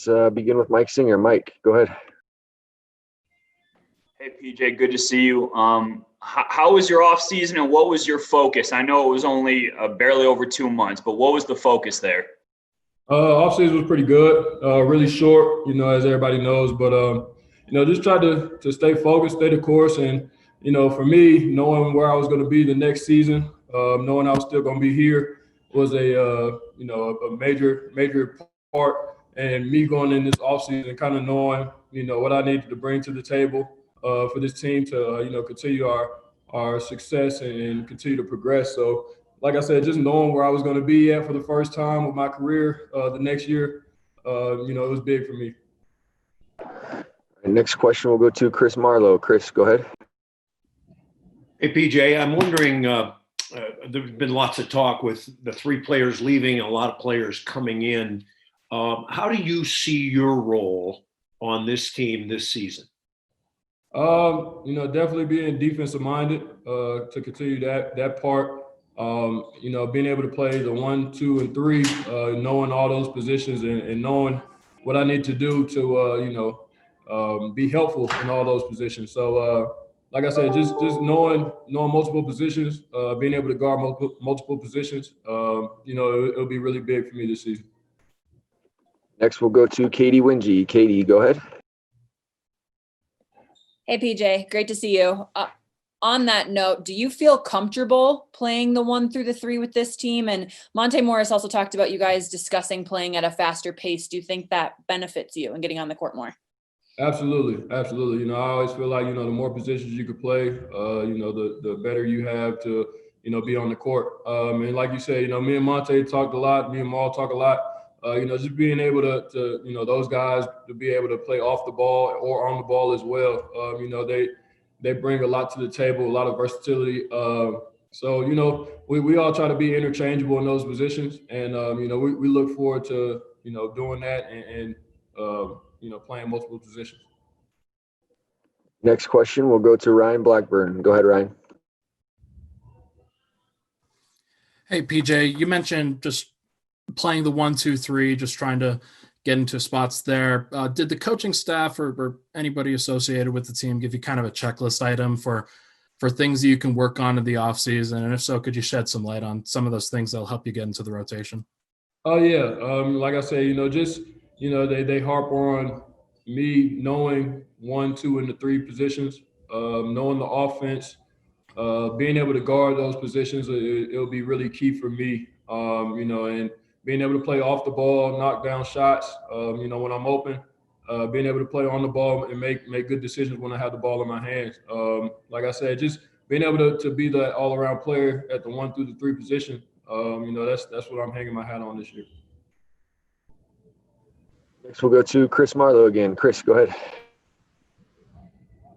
Let's begin with Mike Singer. Mike, go ahead. Hey, PJ, good to see you. How was your off season and what was your focus? I know it was only barely over 2 months, but what was the focus there? Off season was pretty good, really short, as everybody knows, but just tried to stay focused, stay the course, and for me, knowing where I was going to be the next season, knowing I was still going to be here was a major part, and me going in this off season, kind of knowing what I needed to bring to the table for this team to continue our success and continue to progress. So, like I said, just knowing where I was going to be at for the first time with my career the next year, it was big for me. And next question will go to Chris Marlowe. Chris, go ahead. Hey, PJ, I'm wondering, there's been lots of talk with the 3 players leaving and a lot of players coming in. How do you see your role on this team this season? Definitely being defensive minded to continue that part. Being able to play the 1, 2, and 3, knowing all those positions and knowing what I need to do to be helpful in all those positions. So like I said, just knowing multiple positions, being able to guard multiple positions, it'll be really big for me this season. Next, we'll go to Katie Wingy. Katie, go ahead. Hey, PJ, great to see you. On that note, do you feel comfortable playing the 1 through the 3 with this team? And Monte Morris also talked about you guys discussing playing at a faster pace. Do you think that benefits you and getting on the court more? Absolutely. I always feel like, the more positions you could play, the better you have to, be on the court. And like you say, me and Monte talked a lot, me and Maul talk a lot. Just being able to those guys to be able to play off the ball or on the ball as well. They bring a lot to the table, a lot of versatility. So, we all try to be interchangeable in those positions. And, we look forward to, doing that and playing multiple positions. Next question will go to Ryan Blackburn. Go ahead, Ryan. Hey, PJ, you mentioned just playing the 1, 2, 3, just trying to get into spots there. Did the coaching staff or anybody associated with the team give you kind of a checklist item for things that you can work on in the offseason? And if so, could you shed some light on some of those things that'll help you get into the rotation? Oh, yeah. Like I say, they harp on me knowing 1, 2, and the 3 positions, knowing the offense, being able to guard those positions. It'll be really key for me, and being able to play off the ball, knock down shots, when I'm open, being able to play on the ball and make good decisions when I have the ball in my hands. Like I said, just being able to be that all-around player at the 1 through the 3 position, that's what I'm hanging my hat on this year. Next, we'll go to Chris Marlowe again. Chris, go ahead.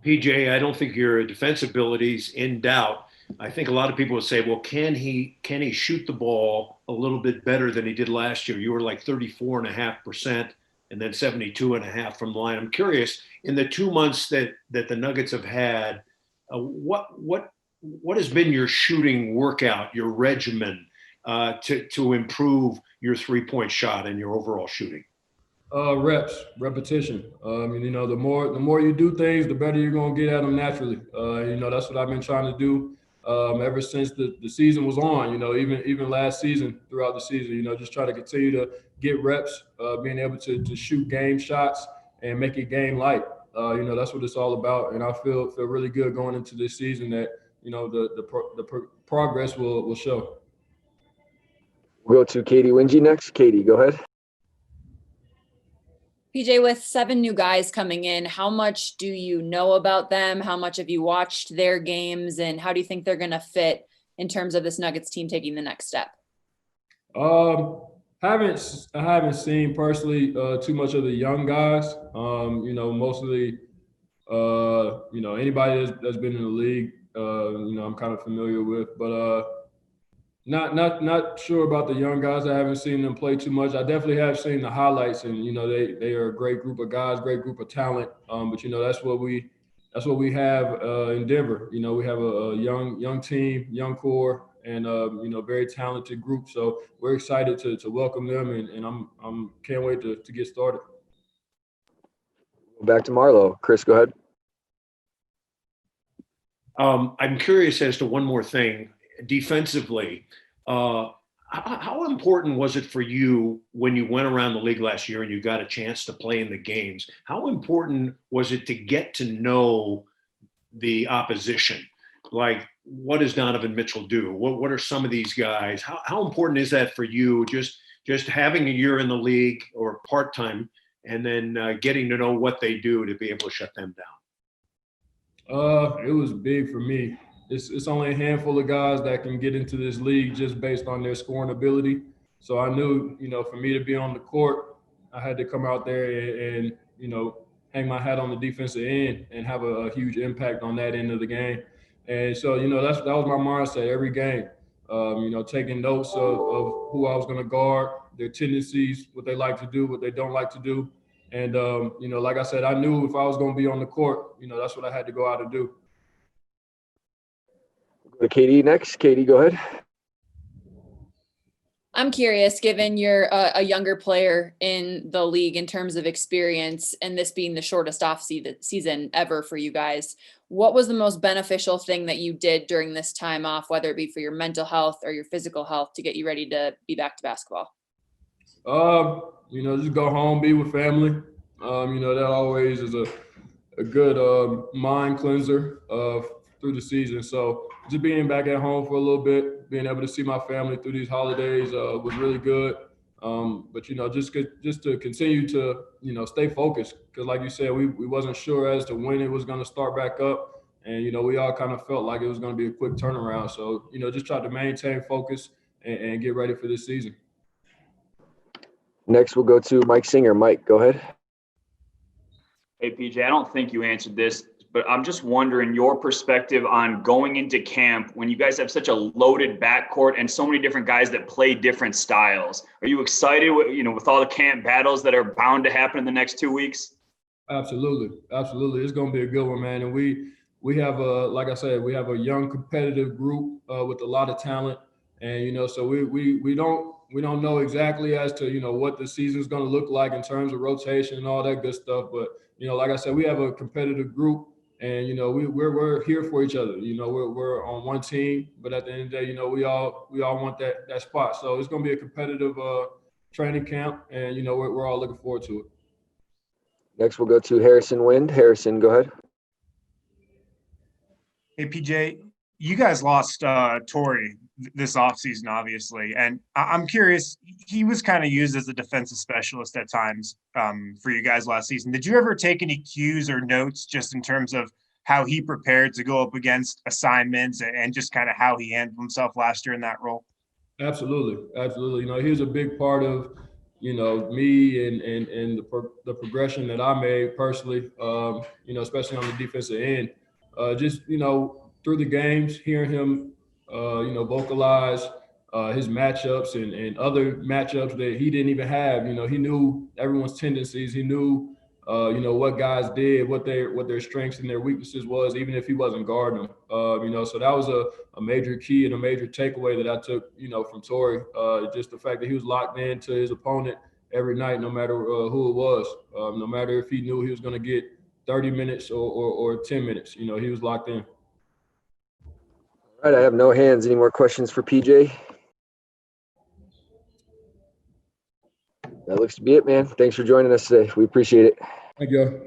PJ, I don't think your defensive ability's in doubt. I think a lot of people would say, well, can he shoot the ball a little bit better than he did last year? You were like 34.5% and then 72.5% from the line. I'm curious, in the 2 months that the Nuggets have had, what has been your shooting workout, your regimen to improve your 3-point shot and your overall shooting? Repetition. The more you do things, the better you're going to get at them naturally. That's what I've been trying to do ever since the season was on. Even last season, throughout the season, just try to continue to get reps, being able to shoot game shots and make it game like. That's what it's all about. And I feel really good going into this season that the progress will show. We'll go to Katie Wingy next. Katie, go ahead. PJ, with 7 new guys coming in, how much do you know about them? How much have you watched their games? And how do you think they're going to fit in terms of this Nuggets team taking the next step? I haven't seen personally too much of the young guys. Mostly, anybody that's been in the league, I'm kind of familiar with, but not sure about the young guys. I haven't seen them play too much. I definitely have seen the highlights, and they are a great group of guys, great group of talent. But that's what we have in Denver. We have a young team, young core, and very talented group. So we're excited to welcome them, and I'm can't wait to get started. Back to Marlo. Chris, go ahead. I'm curious as to one more thing. Defensively, how important was it for you when you went around the league last year and you got a chance to play in the games? How important was it to get to know the opposition? Like, what does Donovan Mitchell do? What are some of these guys? How important is that for you? Just having a year in the league or part-time and then getting to know what they do to be able to shut them down? It was big for me. It's only a handful of guys that can get into this league just based on their scoring ability. So I knew, for me to be on the court, I had to come out there and hang my hat on the defensive end and have a huge impact on that end of the game. And so, that was my mindset every game. Taking notes of who I was going to guard, their tendencies, what they like to do, what they don't like to do. And, like I said, I knew if I was going to be on the court, that's what I had to go out and do. Go to Katie next. Katie, go ahead. I'm curious, given you're a younger player in the league in terms of experience, and this being the shortest off season ever for you guys, what was the most beneficial thing that you did during this time off, whether it be for your mental health or your physical health, to get you ready to be back to basketball? Just go home, be with family. That always is a good mind cleanser through the season. So just being back at home for a little bit, being able to see my family through these holidays was really good. But just to continue to stay focused, because like you said, we wasn't sure as to when it was going to start back up, and we all kind of felt like it was going to be a quick turnaround. So just try to maintain focus and get ready for this season. Next, we'll go to Mike Singer. Mike, go ahead. Hey, PJ, I don't think you answered this, but I'm just wondering your perspective on going into camp when you guys have such a loaded backcourt and so many different guys that play different styles. Are you excited with all the camp battles that are bound to happen in the next 2 weeks? Absolutely. It's going to be a good one, man. And we have like I said, we have a young competitive group with a lot of talent. And, so we don't know exactly as to, what the season's going to look like in terms of rotation and all that good stuff. But, like I said, we have a competitive group, and, we're here for each other. We're on one team, but at the end of the day, we all want that spot. So it's going to be a competitive training camp, and, we're all looking forward to it. Next, we'll go to Harrison Wind. Harrison, go ahead. Hey, PJ, you guys lost Torrey this offseason, obviously. And I'm curious, he was kind of used as a defensive specialist at times for you guys last season. Did you ever take any cues or notes just in terms of how he prepared to go up against assignments and just kind of how he handled himself last year in that role? Absolutely. He was a big part of, me and the progression that I made personally, especially on the defensive end. Through the games, hearing him, vocalize his matchups and other matchups that he didn't even have. He knew everyone's tendencies. He knew, what guys did, what their strengths and their weaknesses was, even if he wasn't guarding them. So that was a major key and a major takeaway that I took, from Torrey. Just the fact that he was locked into his opponent every night, no matter who it was, no matter if he knew he was going to get 30 minutes or 10 minutes, he was locked in. All right, I have no hands. Any more questions for PJ? That looks to be it, man. Thanks for joining us today. We appreciate it. Thank you.